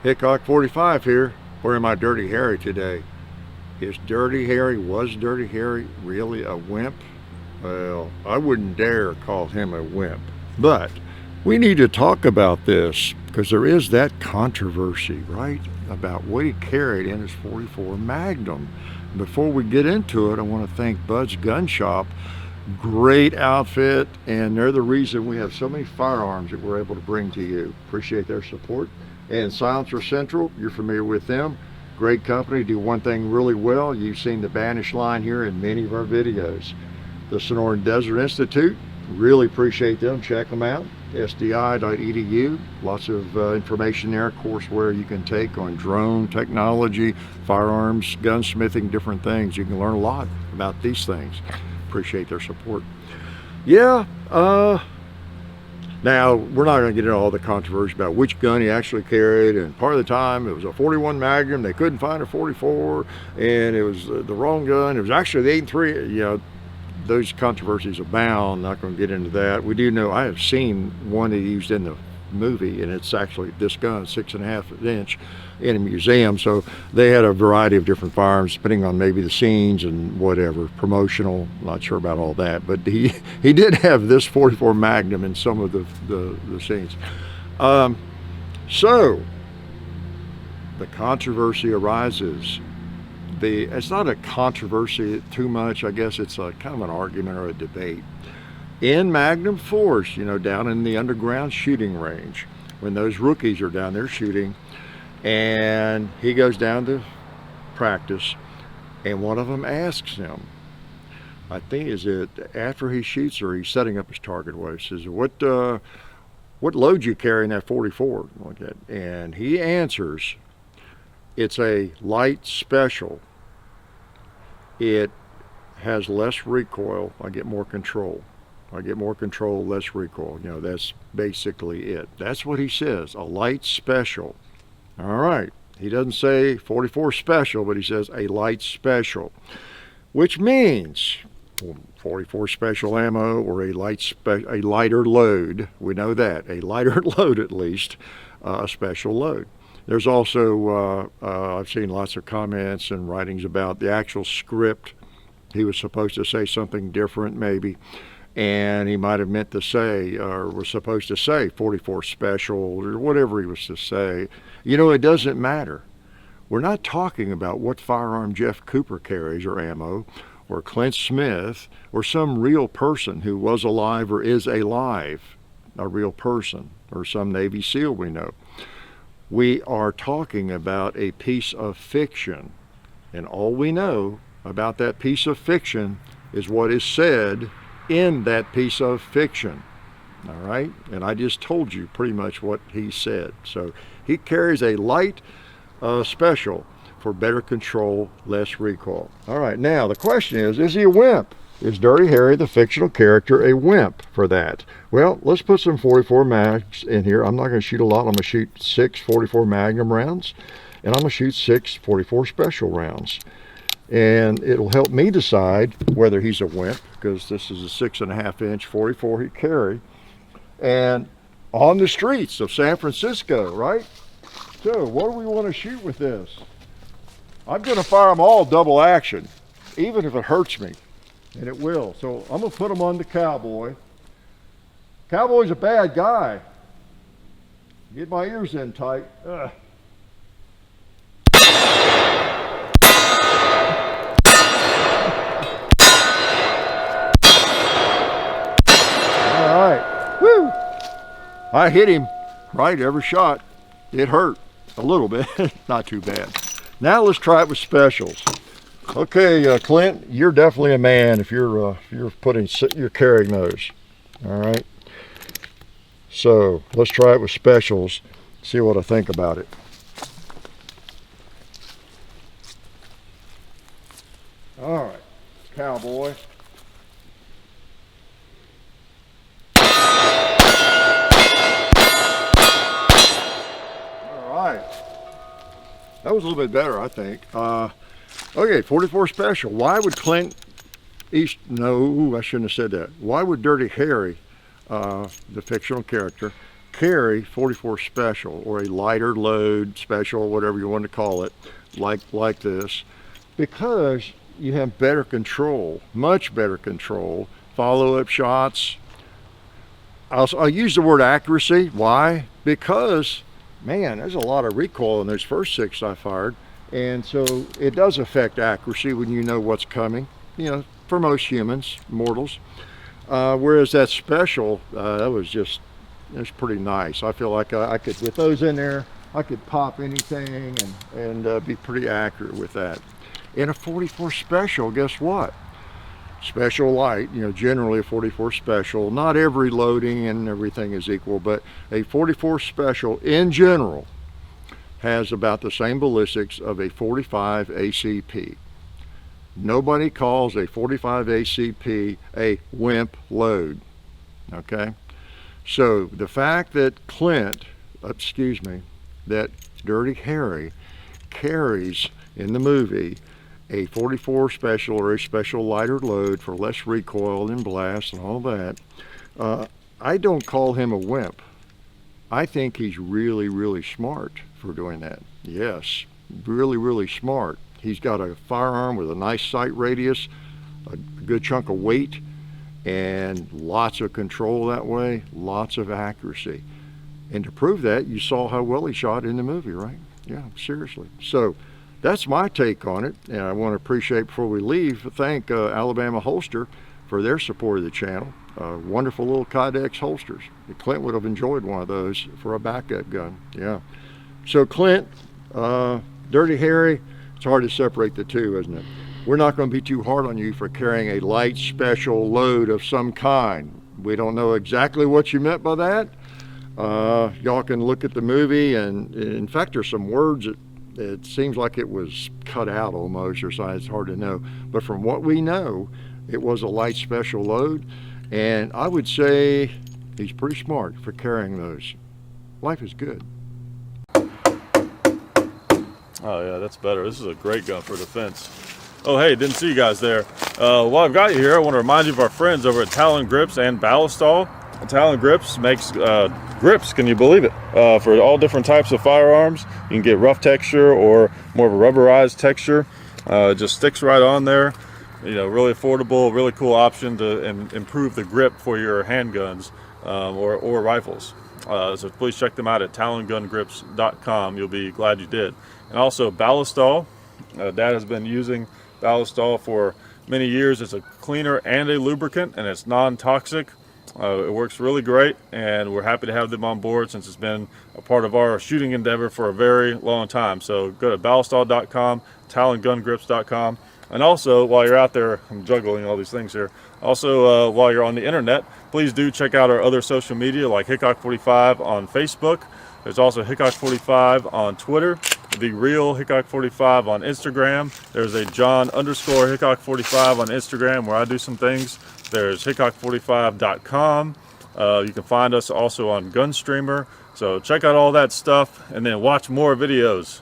Hickok 45 here. Where am I, Dirty Harry, today? Was Dirty Harry really a wimp? Well, I wouldn't dare call him a wimp. But we need to talk about this because there is that controversy, right? About what he carried in his 44 Magnum. Before we get into it, I want to thank Bud's Gun Shop. Great outfit, and they're the reason we have so many firearms that we're able to bring to you. Appreciate their support. And Silencer Central, you're familiar with them. Great company, do one thing really well. You've seen the Banish line here in many of our videos. The Sonoran Desert Institute, really appreciate them. Check them out. sdi.edu, lots of information there, courseware you can take on drone technology, firearms, gunsmithing, different things. You can learn a lot about these things. Appreciate their support. Yeah, now we're not going to get into all the controversy about which gun he actually carried, and part of the time it was a 41 Magnum, they couldn't find a 44, and it was the wrong gun. It was actually the 8.3, you know. Those controversies abound. Not going to get into that. We do know, I have seen one he used in the movie, and it's actually this gun, 6.5 inch, in a museum. So they had a variety of different firearms depending on maybe the scenes and whatever, promotional. Not sure about all that, but he did have this 44 Magnum in some of the scenes. So the controversy arises. It's not a controversy too much, I guess it's a kind of an argument or a debate. In Magnum Force, you know, down in the underground shooting range, when those rookies are down there shooting, and he goes down to practice, and one of them asks him, I think, is it after he shoots or he's setting up his target, what he says, what load you carry in that 44? Like that. And he answers, it's a light special. It has less recoil. I get more control. Less recoil. You know, that's basically it. That's what he says, a light special. All right. He doesn't say 44 special, but he says a light special, which means 44 special ammo or a lighter load. We know that. A lighter load, at least, a special load. There's also, I've seen lots of comments and writings about the actual script. He was supposed to say something different maybe, and he might have meant to say, or was supposed to say 44 special or whatever he was to say. You know, it doesn't matter. We're not talking about what firearm Jeff Cooper carries or ammo, or Clint Smith, or some real person who was alive or is alive, a real person, or some Navy SEAL we know. We are talking about a piece of fiction, and all we know about that piece of fiction is what is said in that piece of fiction. All right? And I just told you pretty much what he said. So he carries a light special for better control, less recoil. All right, now the question is he a wimp? Is Dirty Harry, the fictional character, a wimp for that? Well, let's put some 44 mags in here. I'm not going to shoot a lot. I'm going to shoot 6 44 Magnum rounds, and I'm going to shoot 6 44 special rounds. And it'll help me decide whether he's a wimp, because this is a 6.5 inch 44 he carry. And on the streets of San Francisco, right? So what do we want to shoot with this? I'm going to fire them all double action, even if it hurts me. And it will. So I'm going to put him on the Cowboy. Cowboy's a bad guy. Get my ears in tight. Ugh. All right. Woo! I hit him right every shot. It hurt a little bit. Not too bad. Now let's try it with specials. Okay, Clint, you're definitely a man if you're carrying those. All right. So let's try it with specials. See what I think about it. All right, Cowboy. All right. That was a little bit better, I think. Okay, 44 special. Why would Clint No, I shouldn't have said that. Why would Dirty Harry, the fictional character, carry 44 special or a lighter load special, whatever you want to call it, like this, because you have better control, much better control, follow-up shots. I'll use the word accuracy. Why? Because, man, there's a lot of recoil in those first 6 I fired, and so it does affect accuracy when you know what's coming, you know, for most humans, mortals. Whereas that special, that was pretty nice. I feel like I could, with those in there, I could pop anything and be pretty accurate with that. In a 44 special, guess what? Special light, you know, generally a 44 special, not every loading and everything is equal, but a 44 special in general has about the same ballistics of a 45 ACP. Nobody calls a 45 ACP a Wimp load, okay? So the fact that that Dirty Harry carries in the movie a 44 special or a special lighter load for less recoil and blast and all that, I don't call him a wimp. I think he's really, really smart for doing that. Yes, really, really smart. He's got a firearm with a nice sight radius, a good chunk of weight, and lots of control that way, lots of accuracy. And to prove that, you saw how well he shot in the movie, right? Yeah, seriously. So that's my take on it, and I want to appreciate, before we leave, thank Alabama Holster for their support of the channel. Wonderful little Kydex holsters. Clint would have enjoyed one of those for a backup gun. Yeah. So Clint, Dirty Harry, it's hard to separate the two, isn't it? We're not going to be too hard on you for carrying a light special load of some kind. We don't know exactly what you meant by that. Y'all can look at the movie, and in fact there's some words that it seems like it was cut out almost, or something. It's hard to know, but from what we know, it was a light special load, and I would say he's pretty smart for carrying those. Life is good. Oh yeah, that's better. This is a great gun for defense. Oh hey, didn't see you guys there. While I've got you here, I want to remind you of our friends over at Talon Grips and Ballistol. Talon Grips makes grips, can you believe it, for all different types of firearms. You can get rough texture or more of a rubberized texture. It just sticks right on there. You know, really affordable, really cool option to improve the grip for your handguns or rifles. So please check them out at talongungrips.com. You'll be glad you did. And also Ballistol. Dad has been using Ballistol for many years. It's a cleaner and a lubricant, and it's non-toxic. It works really great, and we're happy to have them on board since it's been a part of our shooting endeavor for a very long time. So go to ballistol.com, talongungrips.com, and also while you're out there, I'm juggling all these things here. Also, while you're on the internet, please do check out our other social media like Hickok45 on Facebook. There's also Hickok45 on Twitter, The Real Hickok45 on Instagram. There's a John_Hickok45 on Instagram where I do some things. There's Hickok45.com. You can find us also on Gunstreamer. So check out all that stuff and then watch more videos.